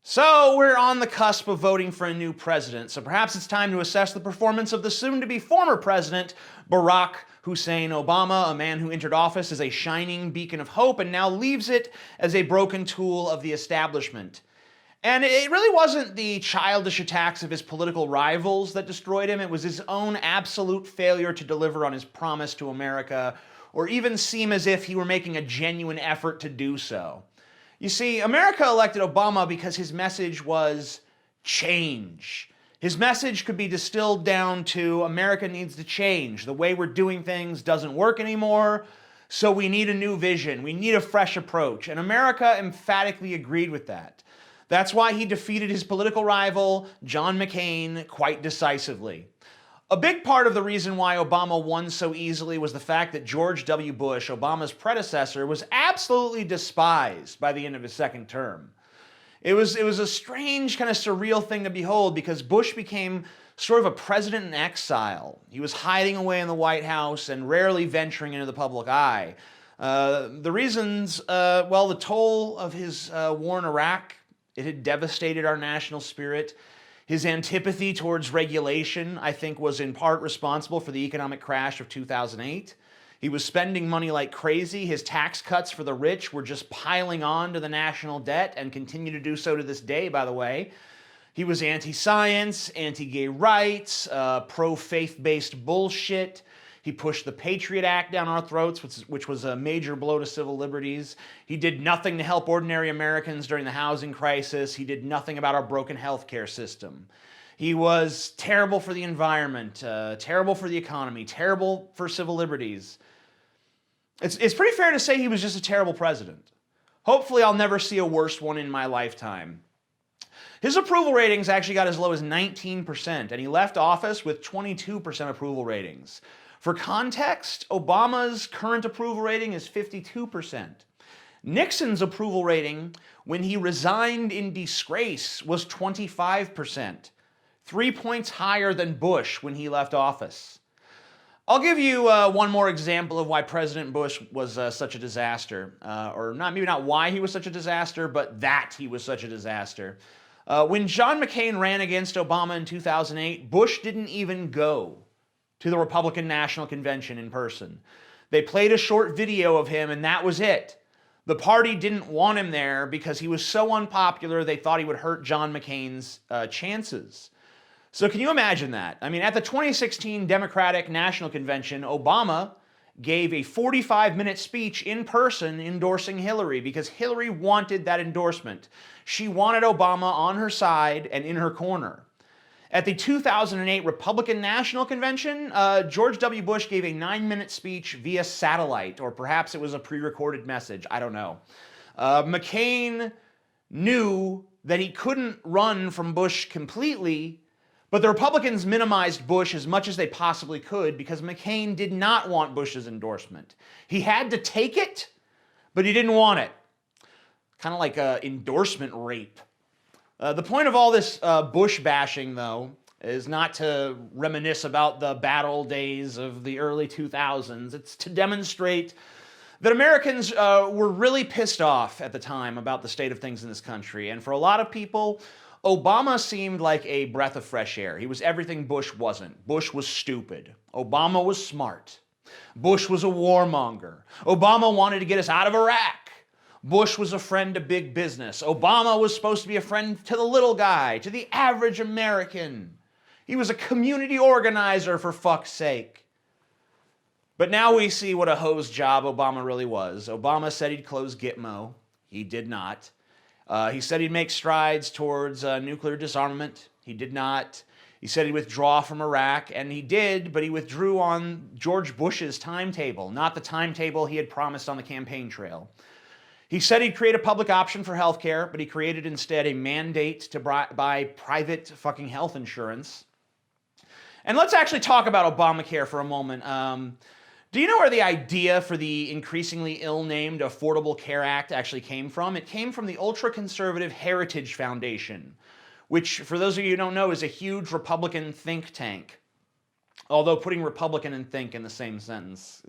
So we're on the cusp of voting for a new president, so perhaps it's time to assess the performance of the soon-to-be former president, Barack Hussein Obama, a man who entered office as a shining beacon of hope and now leaves it as a broken tool of the establishment. And it really wasn't the childish attacks of his political rivals that destroyed him. It was his own absolute failure to deliver on his promise to America, or even seem as if he were making a genuine effort to do so. You see, America elected Obama because his message was change. His message could be distilled down to America needs to change. The way we're doing things doesn't work anymore, so we need a new vision. We need a fresh approach. And America emphatically agreed with that. That's why he defeated his political rival, John McCain, quite decisively. A big part of the reason why Obama won so easily was the fact that George W. Bush, Obama's predecessor, was absolutely despised by the end of his second term. It was a strange, kind of surreal thing to behold because Bush became sort of a president in exile. He was hiding away in the White House and rarely venturing into the public eye. The reasons, the toll of his war in Iraq, it had devastated our national spirit. His antipathy towards regulation, I think, was in part responsible for the economic crash of 2008. He was spending money like crazy. His tax cuts for the rich were just piling on to the national debt and continue to do so to this day, by the way. He was anti-science, anti-gay rights, pro-faith-based bullshit. He pushed the Patriot Act down our throats, which was a major blow to civil liberties. He did nothing to help ordinary Americans during the housing crisis. He did nothing about our broken healthcare system. He was terrible for the environment, terrible for the economy, terrible for civil liberties. It's pretty fair to say he was just a terrible president. Hopefully I'll never see a worse one in my lifetime. His approval ratings actually got as low as 19%, and he left office with 22% approval ratings. For context, Obama's current approval rating is 52%. Nixon's approval rating when he resigned in disgrace was 25%, 3 points higher than Bush when he left office. I'll give you one more example of why President Bush was such a disaster, maybe not why he was such a disaster, but that he was such a disaster. When John McCain ran against Obama in 2008, Bush didn't even go to the Republican National Convention in person. They played a short video of him and that was it. The party didn't want him there because he was so unpopular they thought he would hurt John McCain's chances. So can you imagine that? I mean, at the 2016 Democratic National Convention, Obama gave a 45-minute speech in person endorsing Hillary because Hillary wanted that endorsement. She wanted Obama on her side and in her corner. At the 2008 Republican National Convention, George W. Bush gave a 9-minute speech via satellite, or perhaps it was a pre-recorded message, I don't know. McCain knew that he couldn't run from Bush completely, but the Republicans minimized Bush as much as they possibly could because McCain did not want Bush's endorsement. He had to take it, but he didn't want it. Kind of like endorsement rape. The point of all this Bush bashing, though, is not to reminisce about the bad old days of the early 2000s. It's to demonstrate that Americans were really pissed off at the time about the state of things in this country. And for a lot of people, Obama seemed like a breath of fresh air. He was everything Bush wasn't. Bush was stupid. Obama was smart. Bush was a warmonger. Obama wanted to get us out of Iraq. Bush was a friend to big business. Obama was supposed to be a friend to the little guy, to the average American. He was a community organizer, for fuck's sake. But now we see what a hose job Obama really was. Obama said he'd close Gitmo. He did not. He said he'd make strides towards nuclear disarmament. He did not. He said he'd withdraw from Iraq, and he did, but he withdrew on George Bush's timetable, not the timetable he had promised on the campaign trail. He said he'd create a public option for health care, but he created instead a mandate to buy private fucking health insurance. And let's actually talk about Obamacare for a moment. Do you know where the idea for the increasingly ill-named Affordable Care Act actually came from? It came from the ultra-conservative Heritage Foundation, which, for those of you who don't know, is a huge Republican think tank. Although putting Republican and think in the same sentence.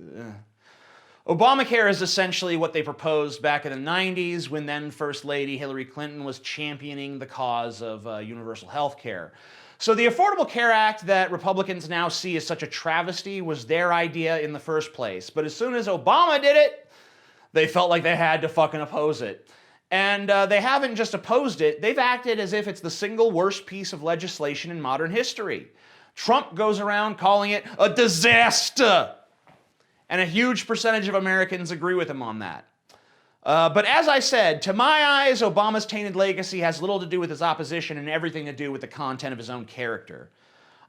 Obamacare is essentially what they proposed back in the 90s when then First Lady Hillary Clinton was championing the cause of universal health care. So the Affordable Care Act that Republicans now see as such a travesty was their idea in the first place. But as soon as Obama did it, they felt like they had to fucking oppose it. And they haven't just opposed it, they've acted as if it's the single worst piece of legislation in modern history. Trump goes around calling it a disaster. And a huge percentage of Americans agree with him on that. But as I said, to my eyes, Obama's tainted legacy has little to do with his opposition and everything to do with the content of his own character.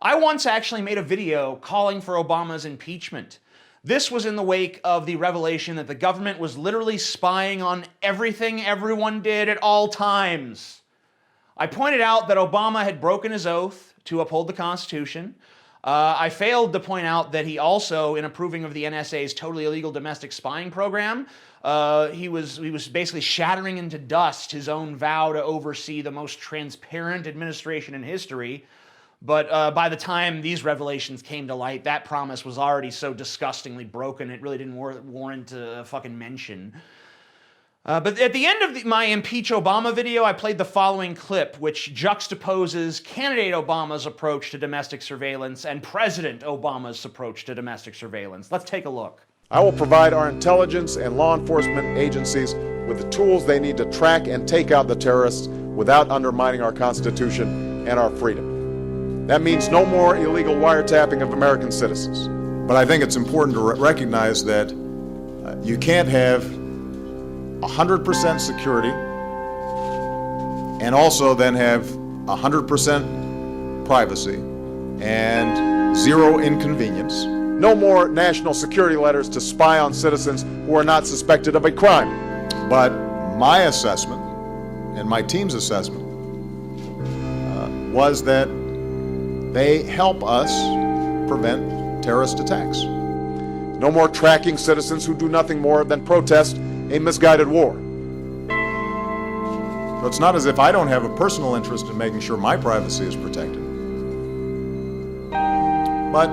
I once actually made a video calling for Obama's impeachment. This was in the wake of the revelation that the government was literally spying on everything everyone did at all times. I pointed out that Obama had broken his oath to uphold the Constitution. I failed to point out that he also, in approving of the NSA's totally illegal domestic spying program, he was basically shattering into dust his own vow to oversee the most transparent administration in history. But by the time these revelations came to light, that promise was already so disgustingly broken, it really didn't warrant a fucking mention. But at the end of my Impeach Obama video, I played the following clip, which juxtaposes candidate Obama's approach to domestic surveillance and President Obama's approach to domestic surveillance. Let's take a look. I will provide our intelligence and law enforcement agencies with the tools they need to track and take out the terrorists without undermining our Constitution and our freedom. That means no more illegal wiretapping of American citizens. But I think it's important to recognize that you can't have 100% security and also then have 100% privacy and zero inconvenience. No more national security letters to spy on citizens who are not suspected of a crime. But my assessment and my team's assessment was that they help us prevent terrorist attacks. No more tracking citizens who do nothing more than protest a misguided war. So it's not as if I don't have a personal interest in making sure my privacy is protected. But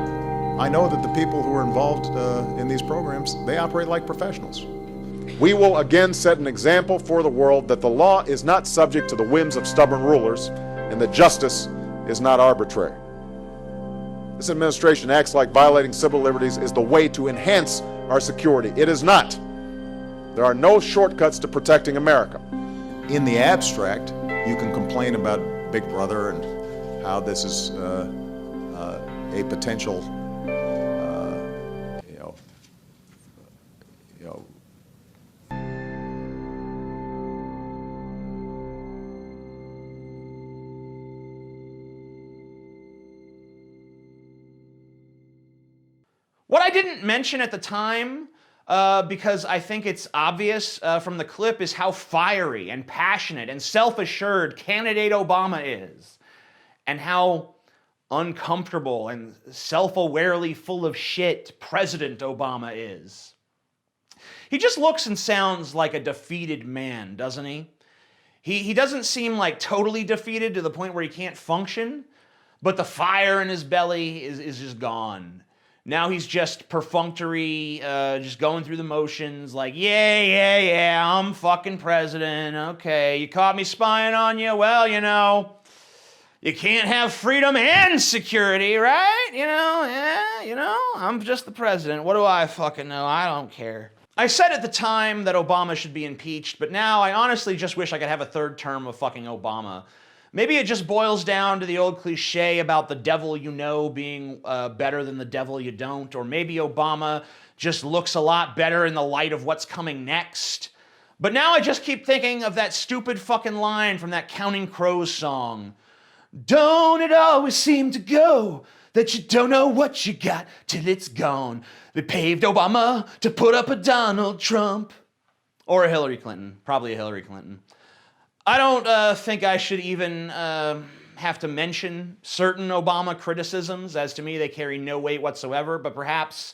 I know that the people who are involved in these programs, they operate like professionals. We will again set an example for the world that the law is not subject to the whims of stubborn rulers and that justice is not arbitrary. This administration acts like violating civil liberties is the way to enhance our security. It is not. There are no shortcuts to protecting America. In the abstract, you can complain about Big Brother and how this is a potential, What I didn't mention at the time, because I think it's obvious from the clip, is how fiery and passionate and self-assured candidate Obama is, and how uncomfortable and self-awarely full of shit President Obama is. He just looks and sounds like a defeated man, doesn't he? He doesn't seem like totally defeated to the point where he can't function, but the fire in his belly is just gone. Now he's just perfunctory, just going through the motions, like, yeah, I'm fucking president, okay, you caught me spying on you, well, you can't have freedom and security, right? I'm just the president, what do I fucking know, I don't care. I said at the time that Obama should be impeached, but now I honestly just wish I could have a third term of fucking Obama. Maybe it just boils down to the old cliche about the devil you know being better than the devil you don't, or maybe Obama just looks a lot better in the light of what's coming next. But now I just keep thinking of that stupid fucking line from that Counting Crows song. Don't it always seem to go that you don't know what you got till it's gone. They paved Obama to put up a Donald Trump. Or a Hillary Clinton, probably a Hillary Clinton. I don't think I should even have to mention certain Obama criticisms, as to me they carry no weight whatsoever, but perhaps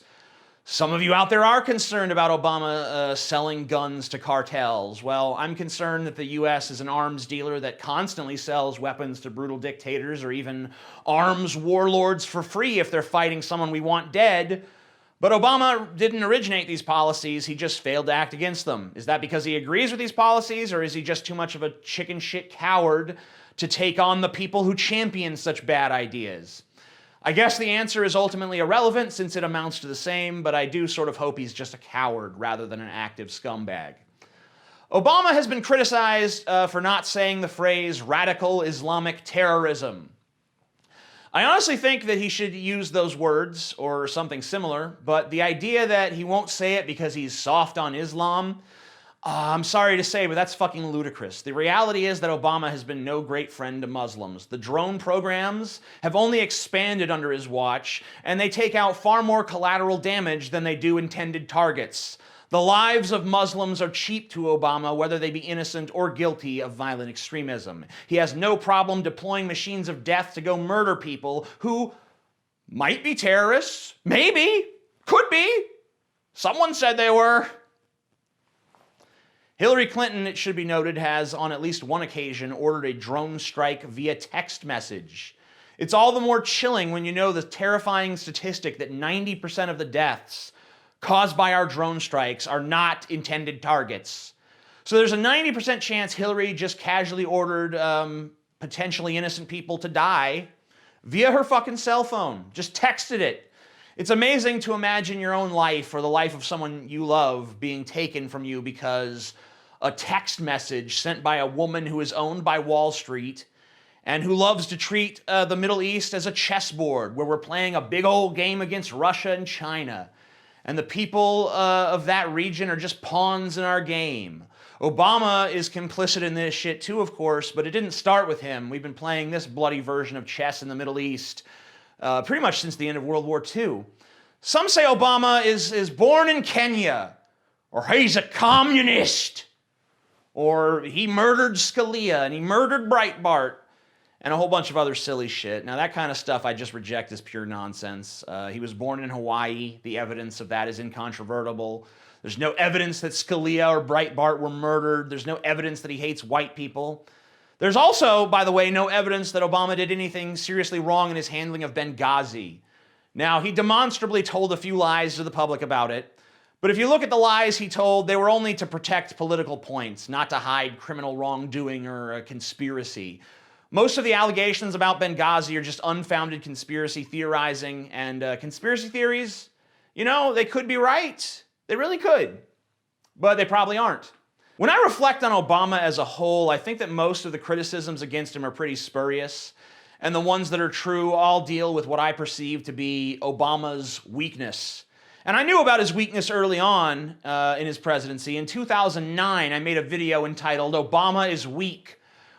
some of you out there are concerned about Obama selling guns to cartels. Well, I'm concerned that the U.S. is an arms dealer that constantly sells weapons to brutal dictators or even arms warlords for free if they're fighting someone we want dead. But Obama didn't originate these policies, he just failed to act against them. Is that because he agrees with these policies, or is he just too much of a chicken shit coward to take on the people who champion such bad ideas? I guess the answer is ultimately irrelevant since it amounts to the same, but I do sort of hope he's just a coward rather than an active scumbag. Obama has been criticized for not saying the phrase radical Islamic terrorism. I honestly think that he should use those words or something similar, but the idea that he won't say it because he's soft on Islam, I'm sorry to say, but that's fucking ludicrous. The reality is that Obama has been no great friend to Muslims. The drone programs have only expanded under his watch, and they take out far more collateral damage than they do intended targets. The lives of Muslims are cheap to Obama, whether they be innocent or guilty of violent extremism. He has no problem deploying machines of death to go murder people who might be terrorists, maybe, could be. Someone said they were. Hillary Clinton, it should be noted, has on at least one occasion ordered a drone strike via text message. It's all the more chilling when you know the terrifying statistic that 90% of the deaths caused by our drone strikes are not intended targets. So there's a 90% chance Hillary just casually ordered potentially innocent people to die via her fucking cell phone. Just texted it. It's amazing to imagine your own life or the life of someone you love being taken from you because a text message sent by a woman who is owned by Wall Street and who loves to treat the Middle East as a chessboard where we're playing a big old game against Russia and China. And the people of that region are just pawns in our game. Obama is complicit in this shit too, of course, but it didn't start with him. We've been playing this bloody version of chess in the Middle East pretty much since the end of World War II. Some say Obama is born in Kenya, or he's a communist, or he murdered Scalia and he murdered Breitbart, and a whole bunch of other silly shit. Now, that kind of stuff I just reject as pure nonsense. He was born in Hawaii. The evidence of that is incontrovertible. There's no evidence that Scalia or Breitbart were murdered. There's no evidence that he hates white people. There's also, by the way, no evidence that Obama did anything seriously wrong in his handling of Benghazi. Now, he demonstrably told a few lies to the public about it. But if you look at the lies he told, they were only to protect political points, not to hide criminal wrongdoing or a conspiracy. Most of the allegations about Benghazi are just unfounded conspiracy theorizing, and conspiracy theories, you know, they could be right. They really could, but they probably aren't. When I reflect on Obama as a whole, I think that most of the criticisms against him are pretty spurious, and the ones that are true all deal with what I perceive to be Obama's weakness. And I knew about his weakness early on in his presidency. In 2009, I made a video entitled "Obama is Weak,"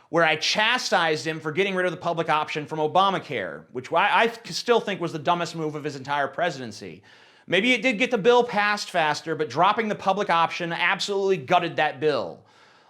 where I chastised him for getting rid of the public option from Obamacare, which I still think was the dumbest move of his entire presidency. Maybe it did get the bill passed faster, but dropping the public option absolutely gutted that bill.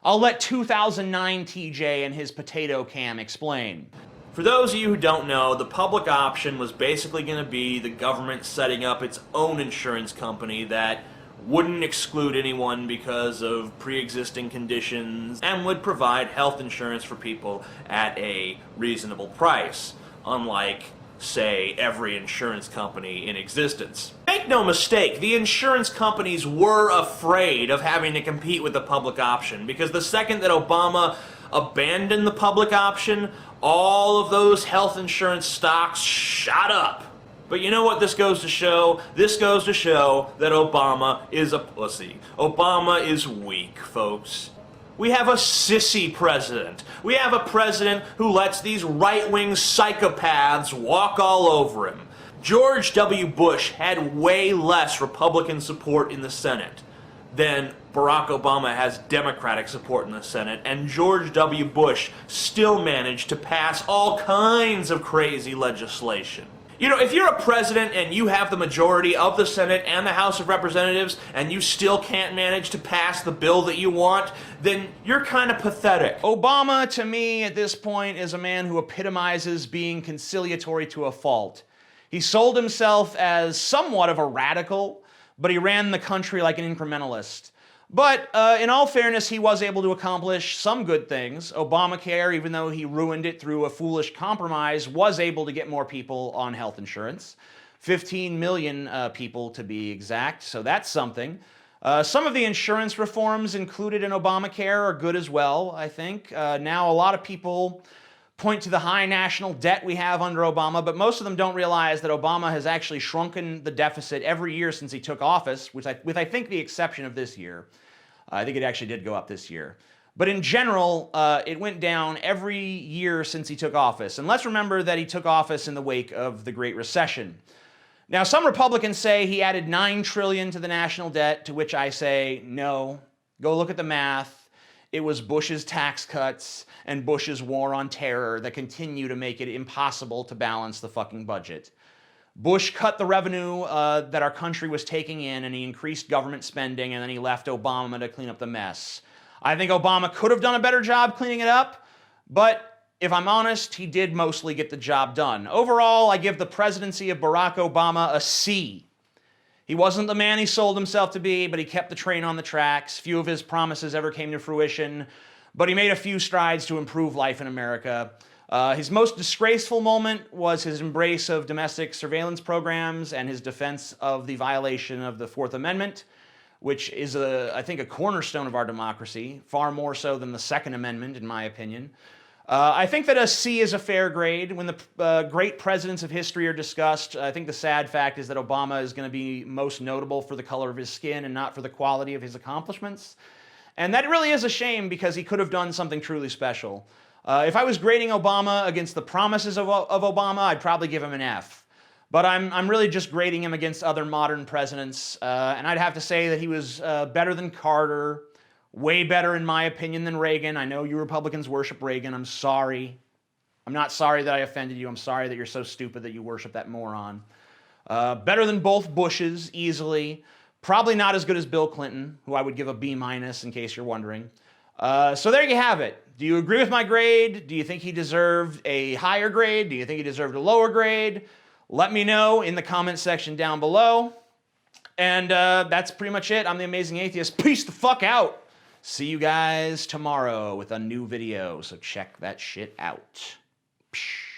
I'll let 2009 TJ and his potato cam explain. For those of you who don't know, the public option was basically going to be the government setting up its own insurance company that wouldn't exclude anyone because of pre-existing conditions and would provide health insurance for people at a reasonable price, unlike, say, every insurance company in existence. Make no mistake, the insurance companies were afraid of having to compete with the public option because the second that Obama abandoned the public option, all of those health insurance stocks shot up. But you know what this goes to show? This goes to show that Obama is a pussy. Obama is weak, folks. We have a sissy president. We have a president who lets these right-wing psychopaths walk all over him. George W. Bush had way less Republican support in the Senate than Barack Obama has Democratic support in the Senate, and George W. Bush still managed to pass all kinds of crazy legislation. You know, if you're a president and you have the majority of the Senate and the House of Representatives and you still can't manage to pass the bill that you want, then you're kind of pathetic. Obama, to me, at this point, is a man who epitomizes being conciliatory to a fault. He sold himself as somewhat of a radical, but he ran the country like an incrementalist. But in all fairness, he was able to accomplish some good things. Obamacare, even though he ruined it through a foolish compromise, was able to get more people on health insurance. 15 million people to be exact, so that's something. Some of the insurance reforms included in Obamacare are good as well, I think. Now a lot of people point to the high national debt we have under Obama, but most of them don't realize that Obama has actually shrunken the deficit every year since he took office, with I think the exception of this year. I think it actually did go up this year. But in general, it went down every year since he took office. And let's remember that he took office in the wake of the Great Recession. Now, some Republicans say he added $9 trillion to the national debt, to which I say, no. Go look at the math. It was Bush's tax cuts and Bush's war on terror that continue to make it impossible to balance the fucking budget. Bush cut the revenue that our country was taking in, and he increased government spending, and then he left Obama to clean up the mess. I think Obama could have done a better job cleaning it up, but if I'm honest, he did mostly get the job done. Overall, I give the presidency of Barack Obama a C. He wasn't the man he sold himself to be, but he kept the train on the tracks. Few of his promises ever came to fruition, but he made a few strides to improve life in America. His most disgraceful moment was his embrace of domestic surveillance programs and his defense of the violation of the Fourth Amendment, which is, I think, a cornerstone of our democracy, far more so than the Second Amendment, in my opinion. I think that a C is a fair grade. When the great presidents of history are discussed, I think the sad fact is that Obama is going to be most notable for the color of his skin and not for the quality of his accomplishments. And that really is a shame, because he could have done something truly special. If I was grading Obama against the promises of Obama, I'd probably give him an F. But I'm really just grading him against other modern presidents, and I'd have to say that he was better than Carter, way better, in my opinion, than Reagan. I know you Republicans worship Reagan. I'm sorry. I'm not sorry that I offended you. I'm sorry that you're so stupid that you worship that moron. Better than both Bushes, easily. Probably not as good as Bill Clinton, who I would give a B-, in case you're wondering. So there you have it. Do you agree with my grade? Do you think he deserved a higher grade? Do you think he deserved a lower grade? Let me know in the comment section down below. And that's pretty much it. I'm the Amazing Atheist. Peace the fuck out. See you guys tomorrow with a new video, so check that shit out. Psh.